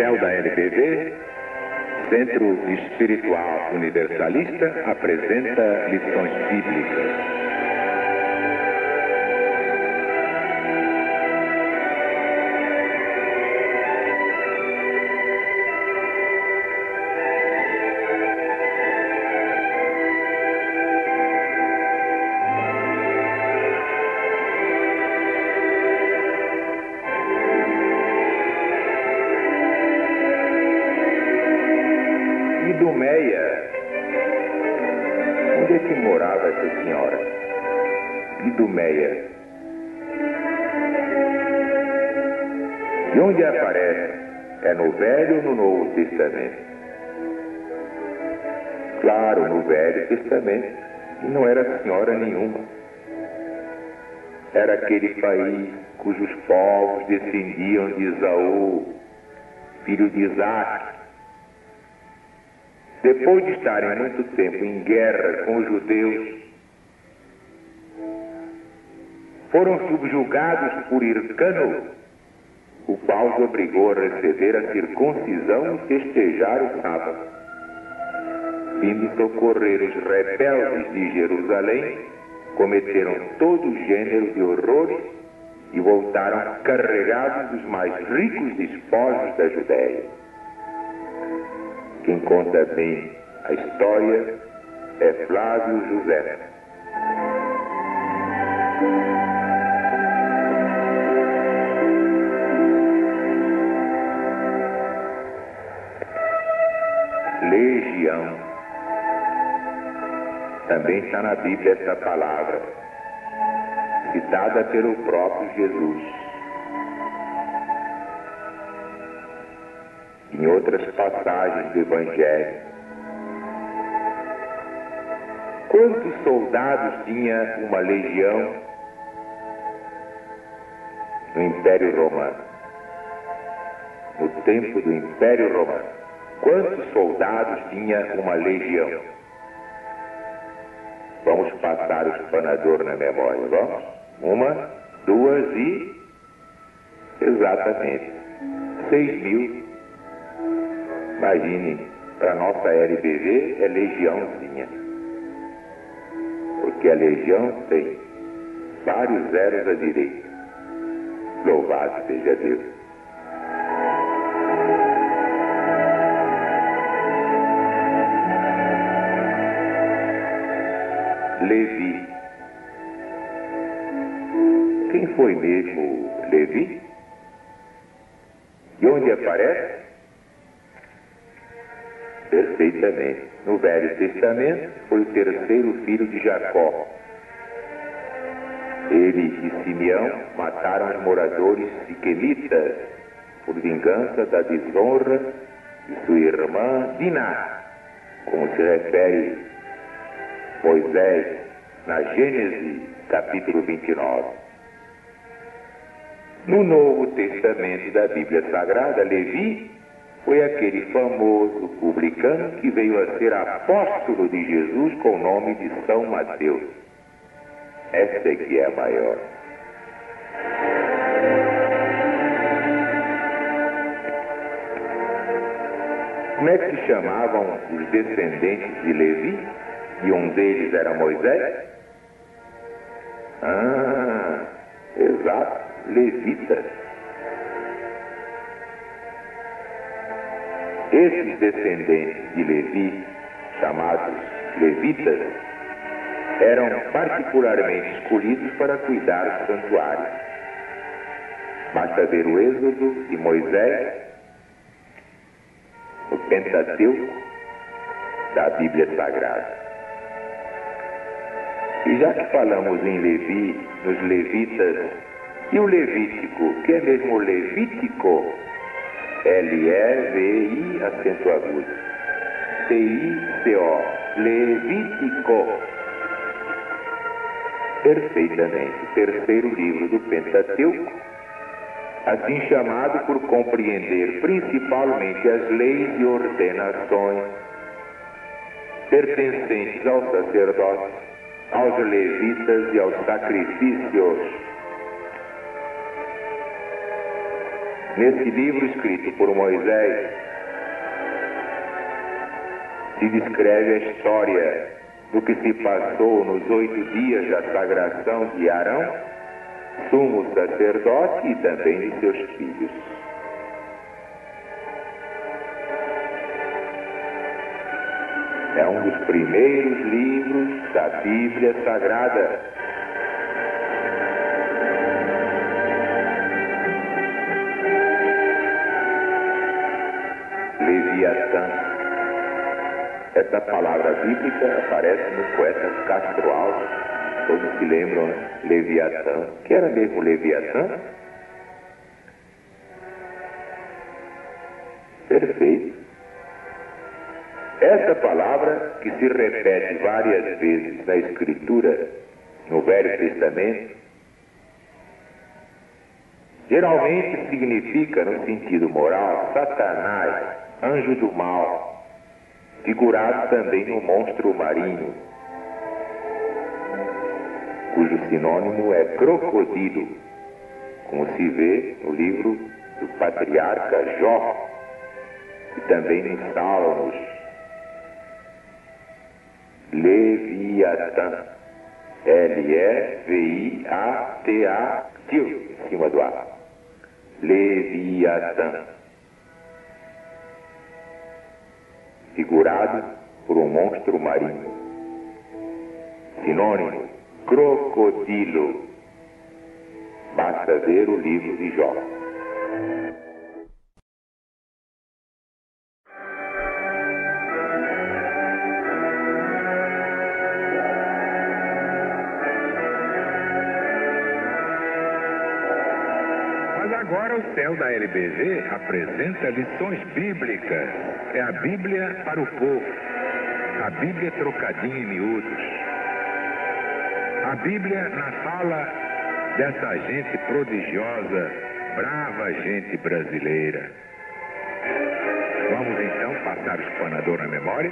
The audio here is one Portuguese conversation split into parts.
céu da LBV, Centro Espiritual Universalista, apresenta lições bíblicas. Idumeia. Onde é que morava essa senhora? Idumeia. E onde aparece? É no Velho ou no Novo Testamento? Claro, no Velho Testamento. E não era senhora nenhuma. Era aquele país cujos povos descendiam de Esaú, filho de Isaac. Depois de estarem muito tempo em guerra com os judeus, foram subjugados por Hircano, o qual os obrigou a receber a circuncisão e festejar o sábado. Vindo socorrer os rebeldes de Jerusalém, cometeram todo gênero de horrores e voltaram carregados dos mais ricos despojos da Judéia. Quem conta bem a história é Flávio José. Legião. Também está na Bíblia essa palavra, citada pelo próprio Jesus. Em outras passagens do Evangelho. Quantos soldados tinha uma legião no Império Romano? No tempo do Império Romano. Quantos soldados tinha uma legião? Vamos passar o espanador na memória, vamos? 1, 2 e... exatamente, 6.000. Imagine, para a nossa LBV é legiãozinha. Porque a legião tem vários zeros à direita. Louvado seja Deus. Levi. Quem foi mesmo Levi? E onde aparece? Perfeitamente. No Velho Testamento, foi o terceiro filho de Jacó. Ele e Simeão mataram os moradores siquemitas por vingança da desonra de sua irmã Diná, como se refere Moisés na Gênesis, capítulo 29. No Novo Testamento da Bíblia Sagrada, Levi foi aquele famoso publicano que veio a ser apóstolo de Jesus com o nome de São Mateus. Essa é que é a maior. Como é que se chamavam os descendentes de Levi? E um deles era Moisés? Exato, levitas. Esses descendentes de Levi, chamados levitas, eram particularmente escolhidos para cuidar do santuário. Basta ver o Êxodo de Moisés, no Pentateuco da Bíblia Sagrada. E já que falamos em Levi, nos levitas, e o Levítico, que é mesmo Levítico, L-E-V-I, acento agudo, T-I-C-O, Levítico. Perfeitamente, terceiro livro do Pentateuco, assim chamado por compreender principalmente as leis e ordenações pertencentes aos sacerdotes, aos levitas e aos sacrifícios. Nesse livro escrito por Moisés, se descreve a história do que se passou nos 8 dias da sagração de Arão, sumo sacerdote, e também de seus filhos. É um dos primeiros livros da Bíblia Sagrada. Leviatã. Essa palavra bíblica aparece no poeta Castro Alves. Todos se lembram, né? Leviatã. Que era mesmo Leviatã? Perfeito. Essa palavra, que se repete várias vezes na Escritura, no Velho Testamento, geralmente significa, no sentido moral, Satanás, anjo do mal, figurado também no monstro marinho, cujo sinônimo é crocodilo, como se vê no livro do patriarca Jó, e também nos Salmos. Leviatã, L-E-V-I-A-T-A, em cima do A. Leviatã, figurado por um monstro marinho. Sinônimo, crocodilo. Basta ver o livro de Jó. Agora o céu da LBV apresenta lições bíblicas. É a Bíblia para o povo. A Bíblia trocadinha em miúdos. A Bíblia na fala dessa gente prodigiosa, brava gente brasileira. Vamos então passar o espanador na memória?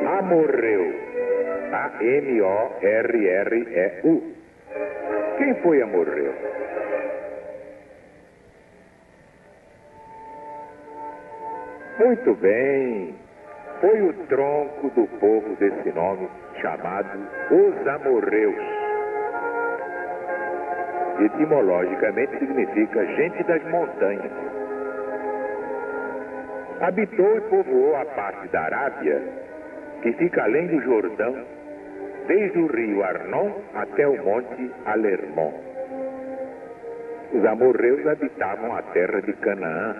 Amorreu. A-M-O-R-R-E-U. Quem foi Amorreu? Muito bem. Foi o tronco do povo desse nome, chamado os amorreus. Etimologicamente significa gente das montanhas. Habitou e povoou a parte da Arábia, que fica além do Jordão, desde o rio Arnon até o monte Alermon. Os amorreus habitavam a terra de Canaã,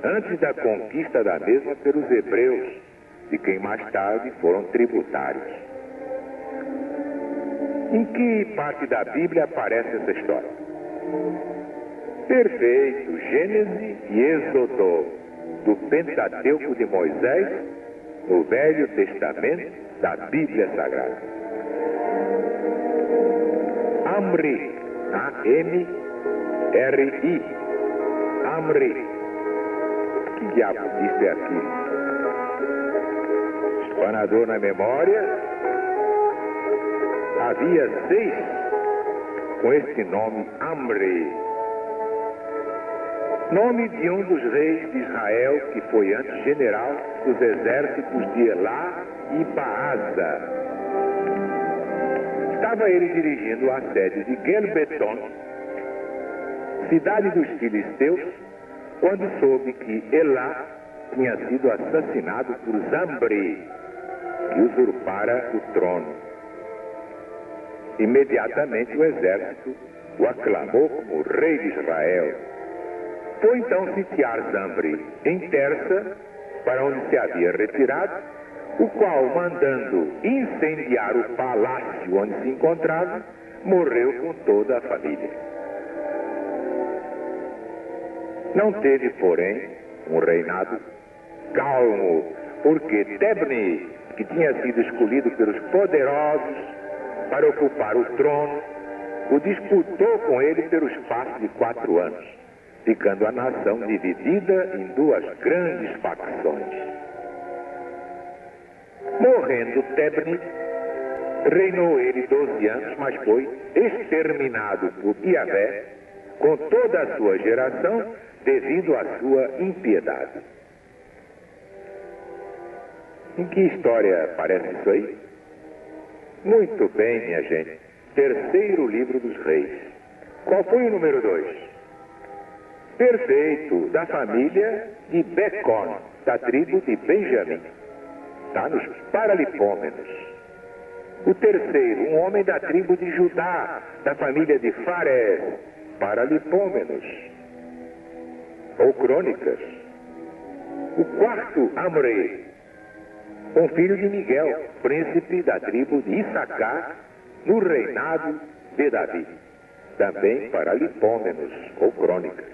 antes da conquista da mesma pelos hebreus, de quem mais tarde foram tributários. Em que parte da Bíblia aparece essa história? Perfeito, Gênesis e Êxodo, do Pentateuco de Moisés, no Velho Testamento da Bíblia Sagrada. Amri, A-M-R-I, Amri. Que diabo disso é aquilo? Espanador na memória. Havia 6 com esse nome, Amri. Nome de um dos reis de Israel, que foi antes general dos exércitos de Elá e Baasa. Estava ele dirigindo o assédio de Gelbeton, cidade dos filisteus, quando soube que Elá tinha sido assassinado por Zambri, que usurpara o trono. Imediatamente o exército o aclamou como rei de Israel. Foi então sitiar Zambri em Terça, para onde se havia retirado, o qual, mandando incendiar o palácio onde se encontrava, morreu com toda a família. Não teve, porém, Um reinado calmo, porque Tebni, que tinha sido escolhido pelos poderosos para ocupar o trono, o disputou com ele pelo espaço de 4 anos, ficando a nação dividida em 2 grandes facções. Morrendo Tebni, reinou ele 12 anos, mas foi exterminado por Iavé com toda a sua geração devido à sua impiedade. Em que história aparece isso aí? Muito bem, minha gente. Terceiro livro dos reis. Qual foi o número 2? Perfeito, da família de Becon, da tribo de Benjamim. Está nos Paralipômenos. O terceiro, um homem da tribo de Judá, da família de Farés, Paralipômenos. Ou Crônicas. O quarto, Amrei, um filho de Miguel, príncipe da tribo de Issacar, no reinado de Davi. Também Paralipômenos, ou Crônicas.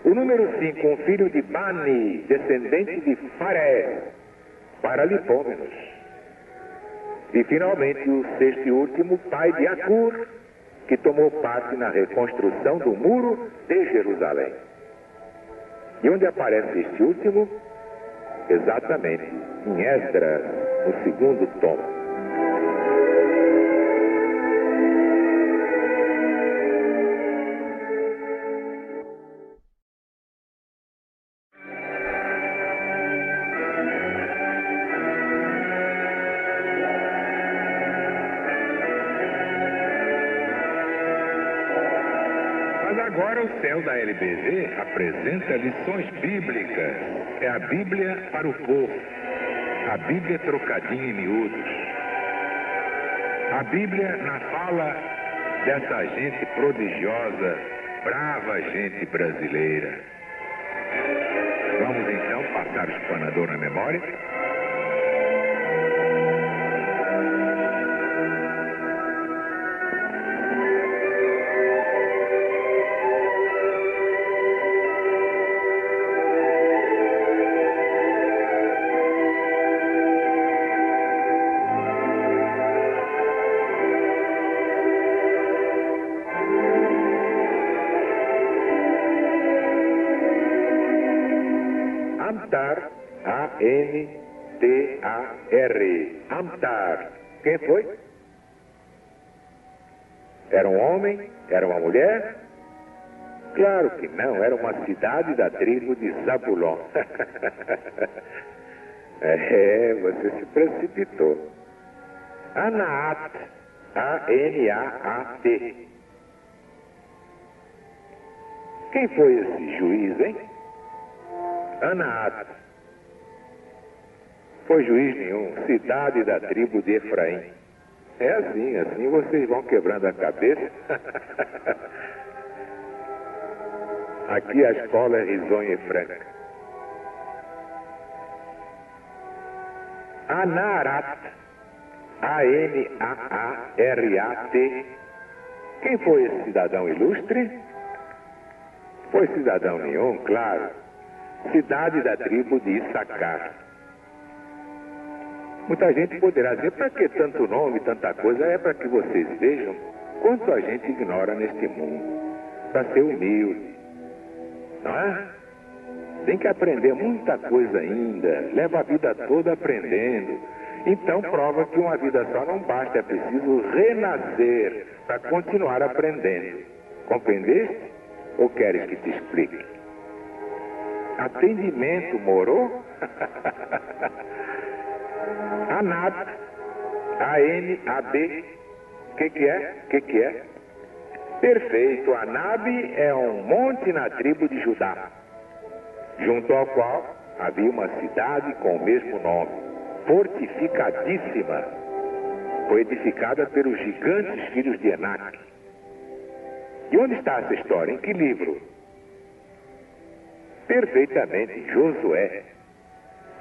O número 5, um filho de Bani, descendente de Farés, Paralipômenos. E finalmente o sexto e último, pai de Acur, que tomou parte na reconstrução do muro de Jerusalém. E onde aparece este último? Exatamente, em Esdras, no 2º tomo. Agora o céu da LBG apresenta lições bíblicas. É a Bíblia para o povo. A Bíblia trocadinha em miúdos. A Bíblia na fala dessa gente prodigiosa, brava gente brasileira. Vamos então passar o espanador na memória? Amtar, A-N-T-A-R. Amtar. Quem foi? Era um homem? Era uma mulher? Claro que não, era uma cidade da tribo de Zabulon. Você se precipitou. Anaat, A-N-A-A-T. Quem foi esse juiz, hein? Anaat. Foi juiz nenhum, cidade da tribo de Efraim. É assim vocês vão quebrando a cabeça. Aqui a escola é risonha e franca. Anarat, A-N-A-A-R-A-T. Quem foi esse cidadão ilustre? Foi cidadão nenhum, claro. Cidade da tribo de Issacar. Muita gente poderá dizer, para que tanto nome, tanta coisa? É para que vocês vejam quanto a gente ignora neste mundo. Para ser humilde. Não é? Tem que aprender muita coisa ainda. Leva a vida toda aprendendo. Então prova que uma vida só não basta. É preciso renascer para continuar aprendendo. Compreendeste? Ou queres que te explique? Atendimento, moro? Anab, A-N-A-B. Que é? Perfeito. Anab é um monte na tribo de Judá, junto ao qual havia uma cidade com o mesmo nome, fortificadíssima. Foi edificada pelos gigantes filhos de Enac. E onde está essa história? Em que livro? Perfeitamente, Josué,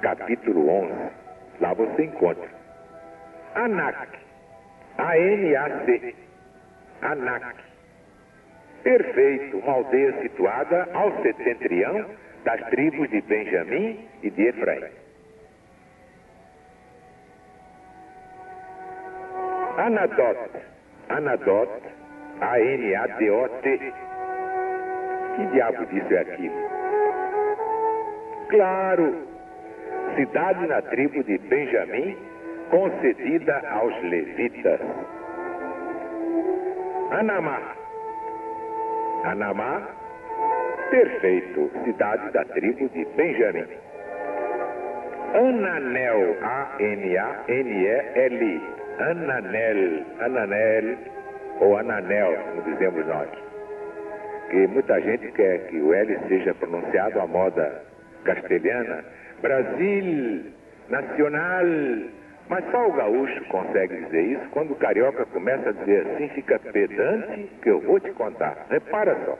capítulo 11. Lá você encontra. Anak, A-N-A-C, Anak. Perfeito, uma aldeia situada ao setentrião das tribos de Benjamim e de Efraim. Anadote, A-N-A-D-O-T. Que diabo disso é aquilo? Claro, cidade na tribo de Benjamim, concedida aos levitas. Anamá, perfeito, cidade da tribo de Benjamim. Ananel, A-N-A-N-E-L, Ananel, ou Ananel, como dizemos nós. Que muita gente quer que o L seja pronunciado à moda castelhana, Brasil, nacional, mas só o gaúcho consegue dizer isso. Quando o carioca começa a dizer assim, fica pedante, que eu vou te contar. Repara só.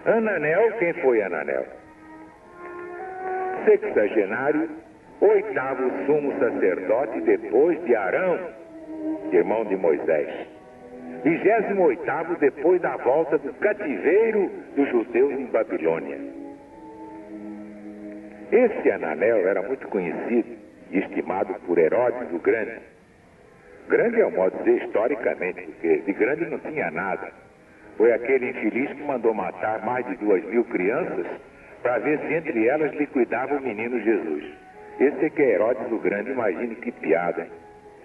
Ananel, quem foi Ananel? Sexagenário, oitavo sumo sacerdote depois de Arão, irmão de Moisés. 28º depois da volta do cativeiro dos judeus em Babilônia. Esse Ananel era muito conhecido e estimado por Herodes o Grande. Grande é o modo de dizer historicamente, porque de grande não tinha nada. Foi aquele infeliz que mandou matar mais de 2.000 crianças para ver se entre elas liquidava o menino Jesus. Esse é que é Herodes o Grande, imagine que piada, hein?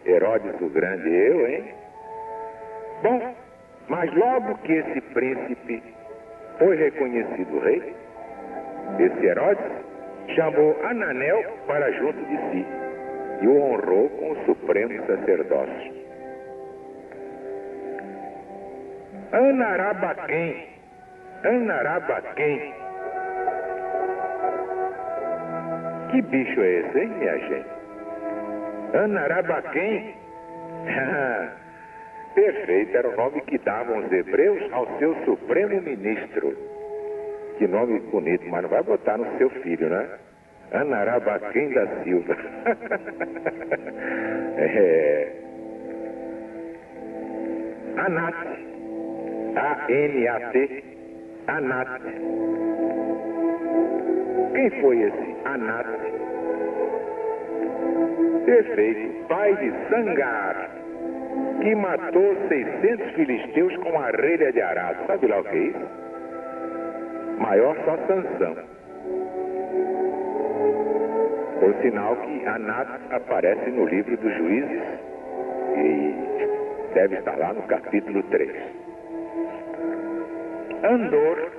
Herodes o Grande, eu, hein? Bom, mas logo que esse príncipe foi reconhecido rei, esse Herodes chamou Ananel para junto de si e o honrou com o supremo sacerdócio. Anarabaquém. Que bicho é esse, hein, minha gente? Anarabaquém? Perfeito, era o nome que davam os hebreus ao seu supremo ministro. Que nome bonito, mas não vai botar no seu filho, né? Anarabaquém da Silva. Anat. A-N-A-T. Anat. Quem foi esse Anat? Perfeito, pai de Sangar, que matou 600 filisteus com uma relha de arado. Sabe lá o que é isso? Maior só Sansão. Por sinal que Anat aparece no livro dos Juízes e deve estar lá no capítulo 3. Andor.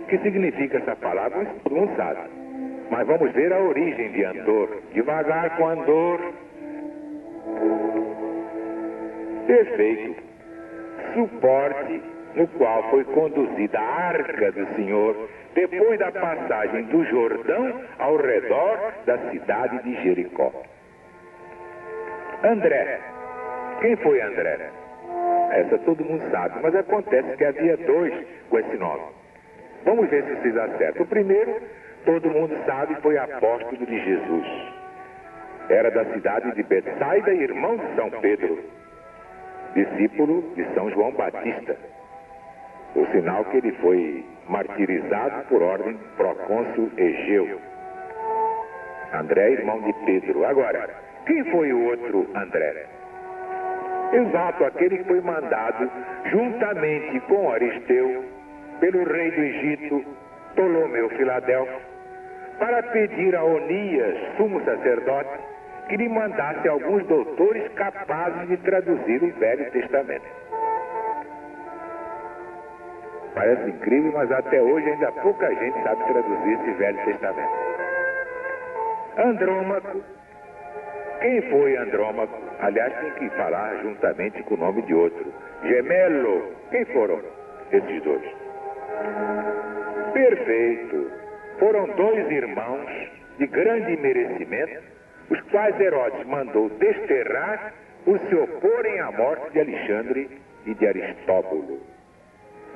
O que significa essa palavra? Todo mundo sabe. Mas vamos ver a origem de Andor. Devagar com Andor. Perfeito. Suporte no qual foi conduzida a arca do Senhor depois da passagem do Jordão ao redor da cidade de Jericó. André. Quem foi André? Essa todo mundo sabe, mas acontece que havia dois com esse nome. Vamos ver se vocês acertam. O primeiro, todo mundo sabe, foi apóstolo de Jesus. Era da cidade de Betsaida, irmão de São Pedro, discípulo de São João Batista. O sinal que ele foi martirizado por ordem do procônsul Egeu. André, irmão de Pedro. Agora, quem foi o outro André? Exato, aquele que foi mandado juntamente com Aristeu pelo rei do Egito, Ptolomeu Filadelfo, para pedir a Onias, sumo sacerdote, que lhe mandasse alguns doutores capazes de traduzir o Velho Testamento. Parece incrível, mas até hoje ainda pouca gente sabe traduzir esse Velho Testamento. Andrômaco. Quem foi Andrômaco? Aliás, tem que falar juntamente com o nome de outro. Gemelo. Quem foram esses dois? Perfeito. Foram dois irmãos de grande merecimento, os quais Herodes mandou desterrar por se oporem à morte de Alexandre e de Aristóbulo.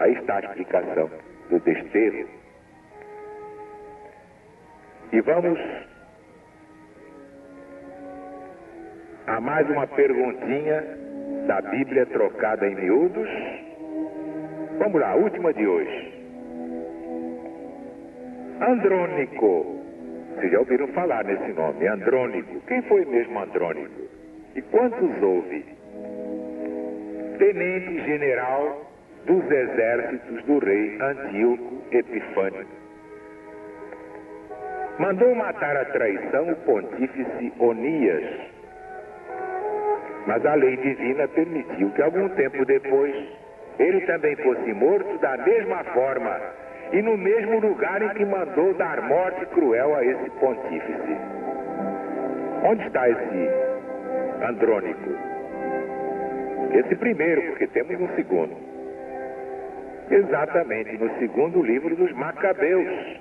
Aí está a explicação do desterro. E vamos a mais uma perguntinha da Bíblia trocada em miúdos. Vamos lá, a última de hoje. Andrônico. Vocês já ouviram falar nesse nome, Andrônico. Quem foi mesmo Andrônico? E quantos houve? Tenente-general dos exércitos do rei Antíoco Epifânio. Mandou matar à traição o pontífice Onias, mas a lei divina permitiu que algum tempo depois ele também fosse morto da mesma forma e no mesmo lugar em que mandou dar morte cruel a esse pontífice. Onde está esse Andrônico? Esse primeiro, porque temos um segundo. Exatamente, no segundo livro dos Macabeus,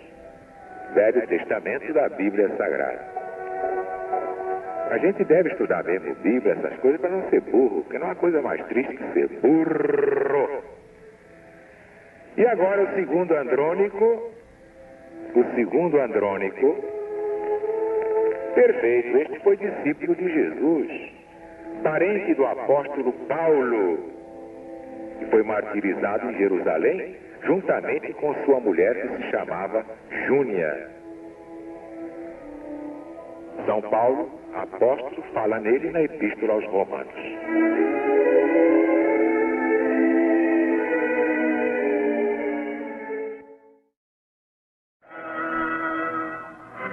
Velho Testamento da Bíblia Sagrada. A gente deve estudar mesmo Bíblia, essas coisas, para não ser burro, porque não há coisa mais triste que ser burro. E agora o segundo Andrônico, perfeito, este foi discípulo de Jesus, parente do apóstolo Paulo, que foi martirizado em Jerusalém, juntamente com sua mulher que se chamava Júnia. São Paulo, apóstolo, fala nele na Epístola aos Romanos.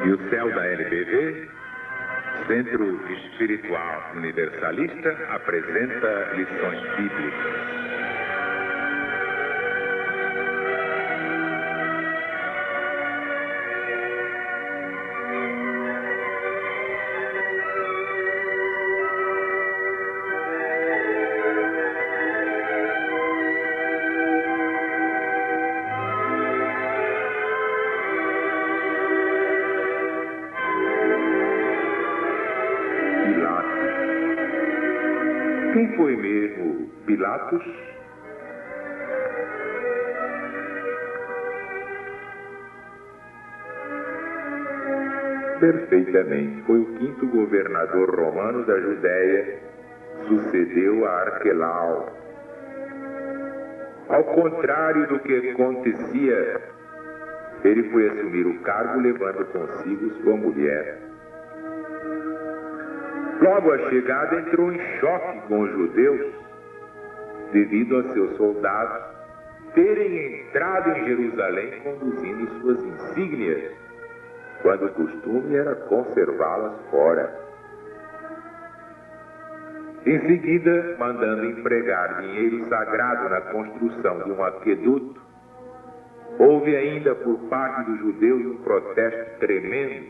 E o céu da LBV, Centro Espiritual Universalista, apresenta lições bíblicas. Quem foi mesmo Pilatos? Perfeitamente. Foi o quinto governador romano da Judéia, sucedeu a Arquelau. Ao contrário do que acontecia, ele foi assumir o cargo levando consigo sua mulher. Logo à chegada entrou em choque com os judeus, devido a seus soldados terem entrado em Jerusalém conduzindo suas insígnias, quando o costume era conservá-las fora. Em seguida, mandando empregar dinheiro sagrado na construção de um aqueduto, houve ainda por parte dos judeus um protesto tremendo,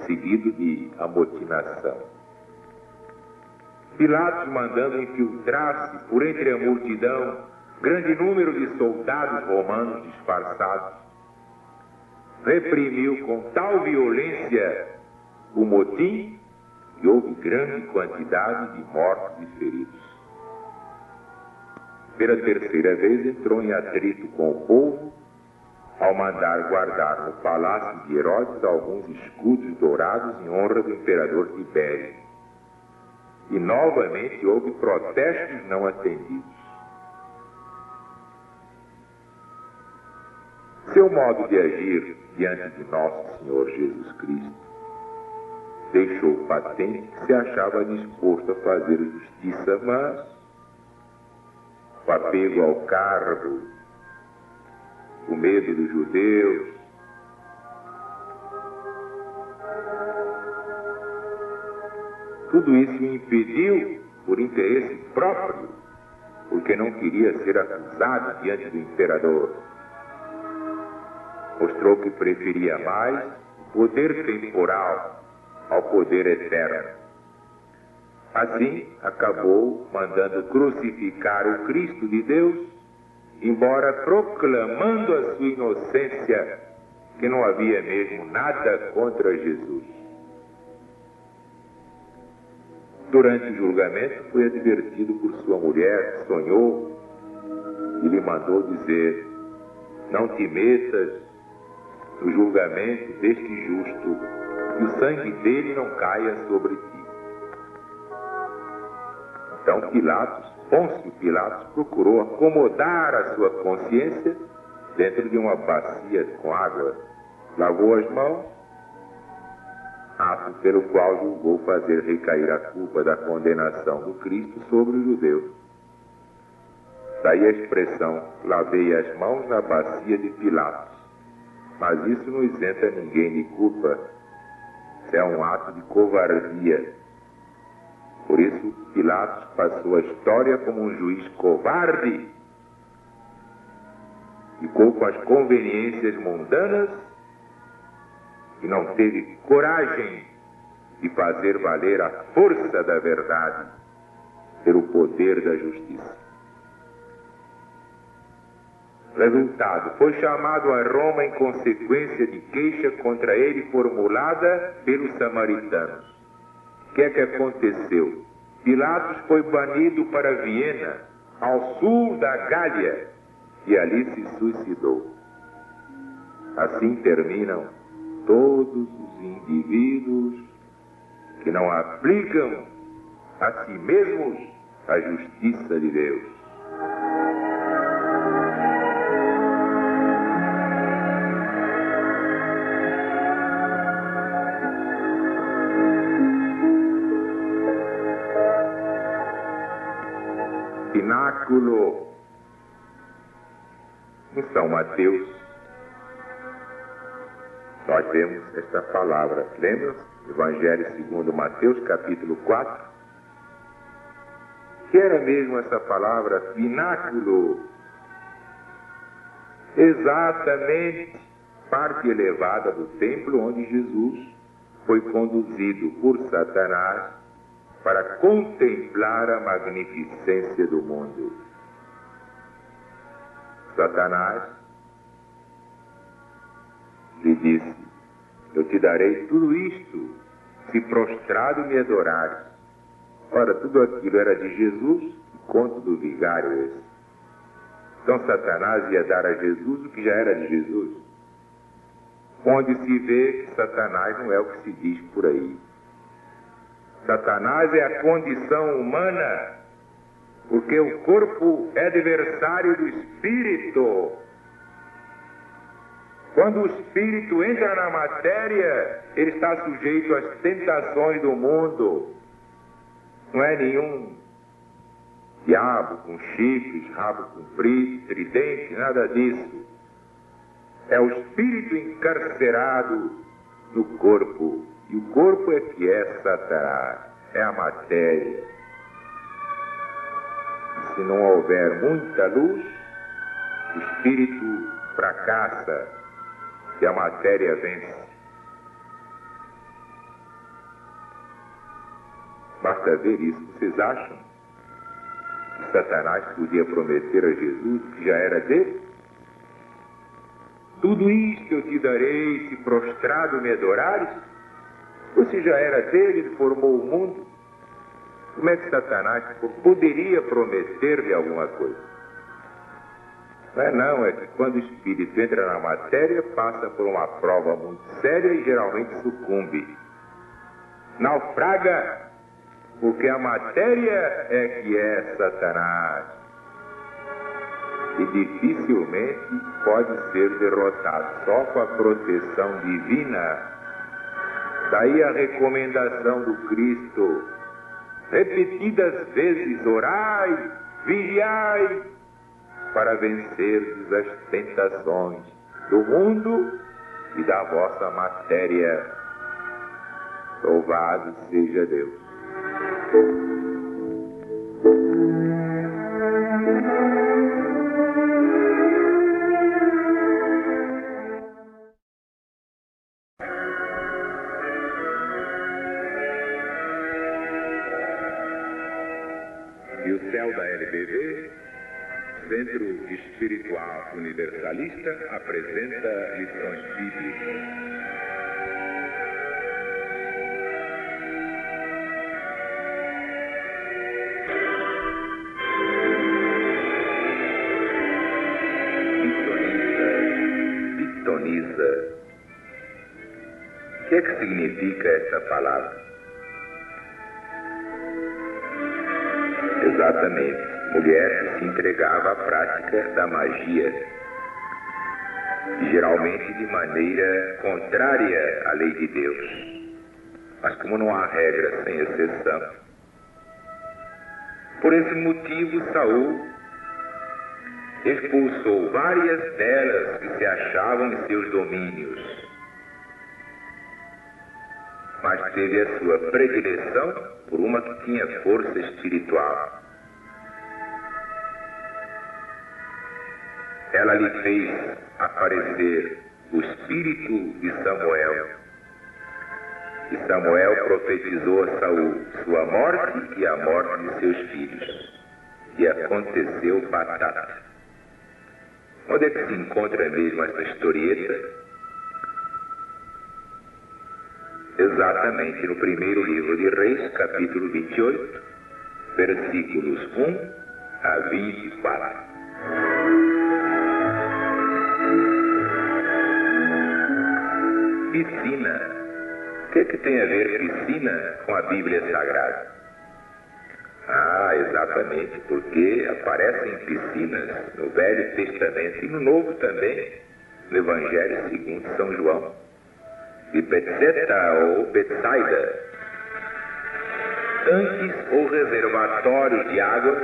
seguido de amotinação. Pilatos, mandando infiltrar-se por entre a multidão grande número de soldados romanos disfarçados, reprimiu com tal violência o motim que houve grande quantidade de mortos e feridos. Pela terceira vez entrou em atrito com o povo ao mandar guardar no palácio de Herodes alguns escudos dourados em honra do imperador Tibério. E novamente houve protestos não atendidos. Seu modo de agir diante de nosso Senhor Jesus Cristo deixou patente que se achava disposto a fazer justiça, mas o apego ao cargo, o medo dos judeus, tudo isso o impediu por interesse próprio, porque não queria ser acusado diante do imperador. Mostrou que preferia mais o poder temporal ao poder eterno. Assim, acabou mandando crucificar o Cristo de Deus, embora proclamando a sua inocência, que não havia mesmo nada contra Jesus. Durante o julgamento, foi advertido por sua mulher, que sonhou, e lhe mandou dizer: não te metas no julgamento deste justo, que o sangue dele não caia sobre ti. Então Pôncio Pilatos procurou acomodar a sua consciência dentro de uma bacia com água lavou as mãos, ato pelo qual julgou fazer recair a culpa da condenação do Cristo sobre os judeus. Daí a expressão, lavei as mãos na bacia de Pilatos. Mas isso não isenta ninguém de culpa. Isso é um ato de covardia. Por isso, Pilatos passou a história como um juiz covarde. Ficou com as conveniências mundanas e não teve coragem de fazer valer a força da verdade pelo poder da justiça. Resultado, foi chamado a Roma em consequência de queixa contra ele formulada pelos samaritanos. O que é que aconteceu? Pilatos foi banido para Viena, ao sul da Gália, e ali se suicidou. Assim terminam todos os indivíduos que não aplicam a si mesmos a justiça de Deus. Pináculo. Em São Mateus, nós temos esta palavra. Lembra? Evangelho segundo Mateus, capítulo 4. Que era mesmo essa palavra, pináculo? Exatamente, parte elevada do templo onde Jesus foi conduzido por Satanás para contemplar a magnificência do mundo. Satanás lhe disse, eu te darei tudo isto, se prostrado me adorares. Ora, tudo aquilo era de Jesus, conto do vigário esse. Então Satanás ia dar a Jesus o que já era de Jesus. Onde se vê que Satanás não é o que se diz por aí. Satanás é a condição humana, porque o corpo é adversário do espírito. Quando o espírito entra na matéria, ele está sujeito às tentações do mundo. Não é nenhum diabo com chifres, rabo comprido, tridente, nada disso. É o espírito encarcerado no corpo. E o corpo é que é Satanás, é a matéria. E se não houver muita luz, o espírito fracassa e a matéria vence. Basta ver isso. Vocês acham que Satanás podia prometer a Jesus que já era dele? Tudo isto eu te darei se prostrado me adorares? Você já era dele, ele formou o mundo. Como é que Satanás poderia prometer-lhe alguma coisa? Não, é que quando o espírito entra na matéria, passa por uma prova muito séria e geralmente sucumbe. Naufraga, porque a matéria é que é Satanás. E dificilmente pode ser derrotado, só com a proteção divina. Daí a recomendação do Cristo, repetidas vezes, orai, vigiai, para vencerdes as tentações do mundo e da vossa matéria. Louvado seja Deus. E o céu da LBV, Centro Espiritual Universalista, apresenta lições bíblicas. Sintoniza. O que é que significa essa palavra? Exatamente, mulher que se entregava à prática da magia. geralmente de maneira contrária à lei de Deus. Mas como não há regra sem exceção, por esse motivo Saul expulsou várias delas que se achavam em seus domínios, mas teve a sua predileção por uma que tinha força espiritual. Ela lhe fez aparecer o espírito de Samuel. E Samuel profetizou a Saul sua morte e a morte de seus filhos. E aconteceu batata. Onde é que se encontra mesmo essa historieta? Exatamente no primeiro livro de Reis, capítulo 28, versículos 1 a 24. Piscina. O que tem a ver piscina com a Bíblia Sagrada? Ah, exatamente, porque aparecem piscinas no Velho Testamento e no Novo também, no Evangelho segundo São João, de Bethesda ou Betsaida, tanques ou reservatórios de água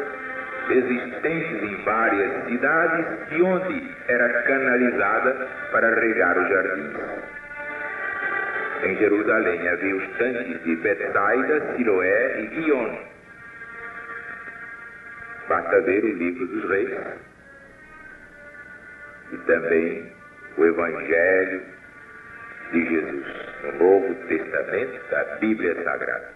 existentes em várias cidades de onde era canalizada para regar os jardins. Em Jerusalém havia os tanques de Betsaida, Siloé e Guion. Basta ver o livro dos Reis e também o Evangelho de Jesus no Novo Testamento da Bíblia Sagrada.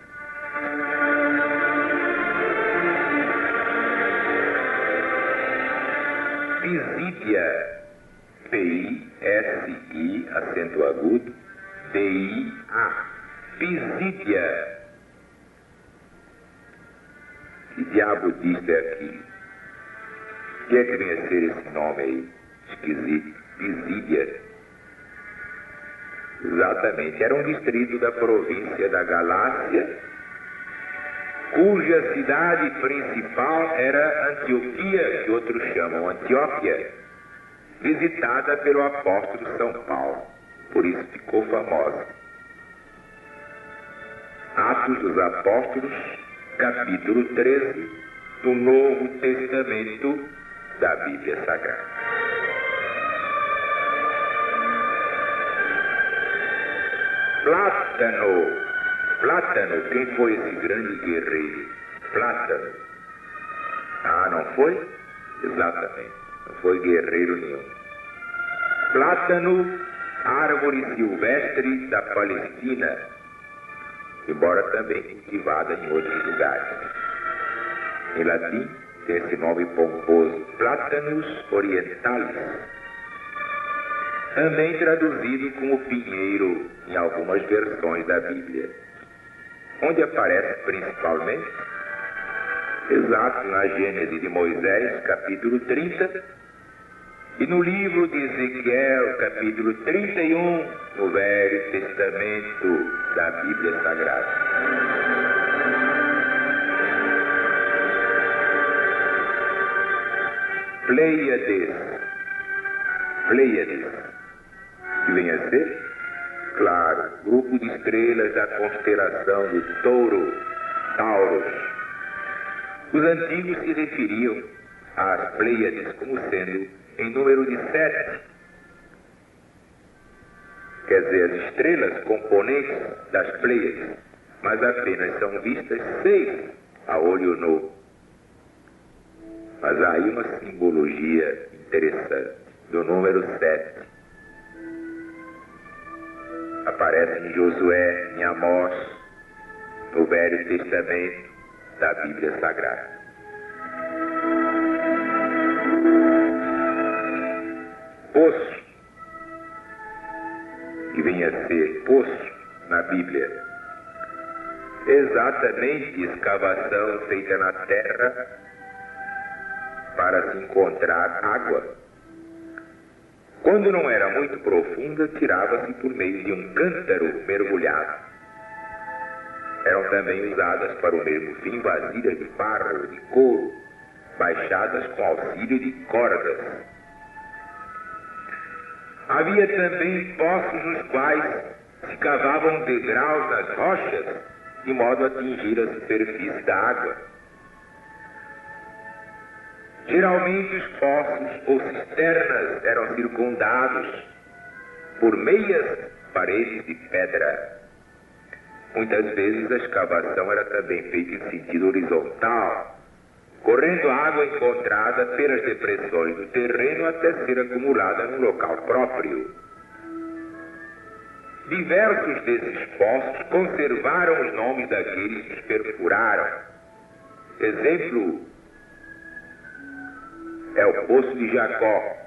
Pisídia, P-I-S-I, acento agudo, D-I-A, Pisídia. Que diabo disso é aquilo? O que é que vem a ser esse nome aí? Esquisito. Pisídia. Exatamente. Era um distrito da província da Galácia, cuja cidade principal era Antioquia, que outros chamam Antioquia, visitada pelo apóstolo São Paulo. Por isso ficou famosa. Atos dos Apóstolos, capítulo 13, do Novo Testamento da Bíblia Sagrada. Plátano, quem foi esse grande guerreiro? Plátano. Ah, não foi? Exatamente, não foi guerreiro nenhum. Plátano, árvore silvestre da Palestina, embora também cultivada em outros lugares. Em latim, tem esse nome pomposo, Platanus orientalis, também traduzido como pinheiro em algumas versões da Bíblia, onde aparece principalmente, exato, na Gênese de Moisés, capítulo 30, e no livro de Ezequiel, capítulo 31, no Velho Testamento da Bíblia Sagrada. Pleiades, que vem a ser, claro, grupo de estrelas da constelação do Touro, Taurus. Os antigos se referiam às Pleiades como sendo em número de 7. Quer dizer, as estrelas componentes das Pleiades, mas apenas são vistas 6 a olho nu. Mas há aí uma simbologia interessante do número 7. Aparece em Josué, em Amós, no Velho Testamento da Bíblia Sagrada. Poço, que vem a ser poço na Bíblia, exatamente escavação feita na terra para se encontrar água. Quando não era muito profunda, tirava-se por meio de um cântaro mergulhado. Eram também usadas para o mesmo fim vasilhas de barro, de couro, baixadas com auxílio de cordas. Havia também poços nos quais se cavavam degraus nas rochas, de modo a atingir a superfície da água. Geralmente os poços ou cisternas eram circundados por meias paredes de pedra. Muitas vezes a escavação era também feita em sentido horizontal, correndo a água encontrada pelas depressões do terreno até ser acumulada num local próprio. Diversos desses poços conservaram os nomes daqueles que os perfuraram. Exemplo é o Poço de Jacó,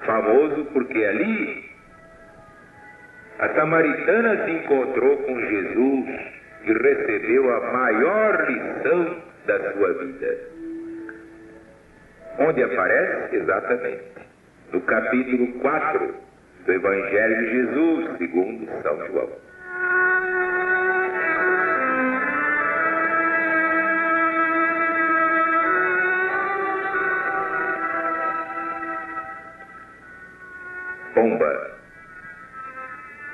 famoso porque ali a samaritana se encontrou com Jesus e recebeu a maior lição da sua vida. Onde aparece? Exatamente no capítulo 4 do Evangelho de Jesus, segundo São João. Pomba.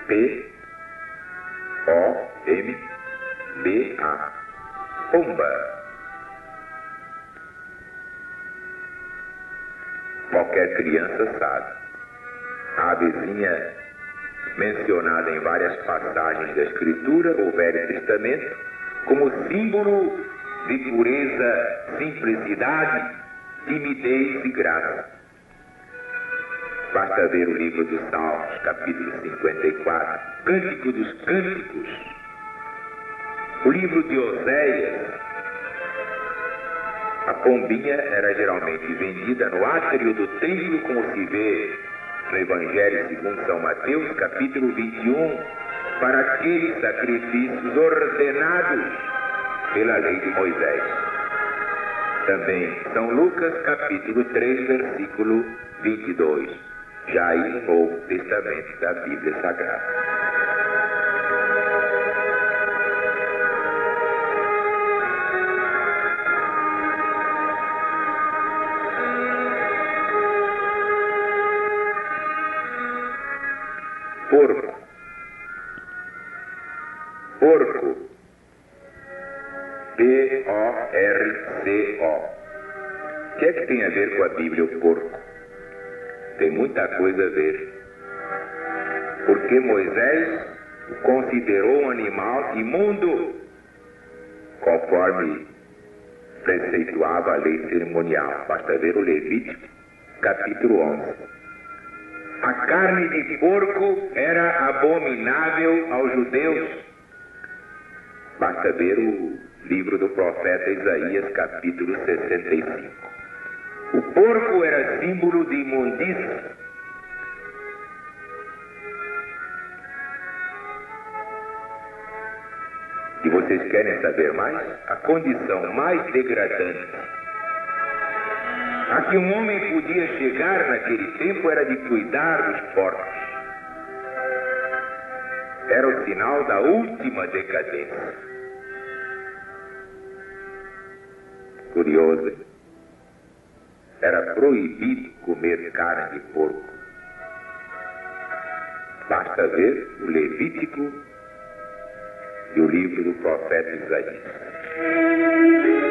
P-O-M-B-A. Pomba. Qualquer criança sabe. A avezinha, mencionada em várias passagens da Escritura ou Velho Testamento, como símbolo de pureza, simplicidade, timidez e graça. Basta ver o livro dos Salmos, capítulo 54, Cântico dos Cânticos, o livro de Oséias. A pombinha era geralmente vendida no átrio do templo, como se vê no Evangelho segundo São Mateus, capítulo 21, para aqueles sacrifícios ordenados pela lei de Moisés. Também São Lucas, capítulo 3, versículo 22, já aí no Novo Testamento da Bíblia Sagrada. Porco. Porco. P-O-R-C-O. O que é que tem a ver com a Bíblia, o porco? Tem muita coisa a ver. Porque Moisés o considerou um animal imundo, conforme preceituava a lei cerimonial. Basta ver o Levítico, capítulo 11. A carne de porco era abominável aos judeus. Basta ver o livro do profeta Isaías, capítulo 65. O porco era símbolo de imundícia. E vocês querem saber mais? A condição mais degradante a que um homem podia chegar naquele tempo era de cuidar dos porcos. Era o sinal da última decadência. Curioso, era proibido comer carne de porco. Basta ver o Levítico e o livro do profeta Isaías.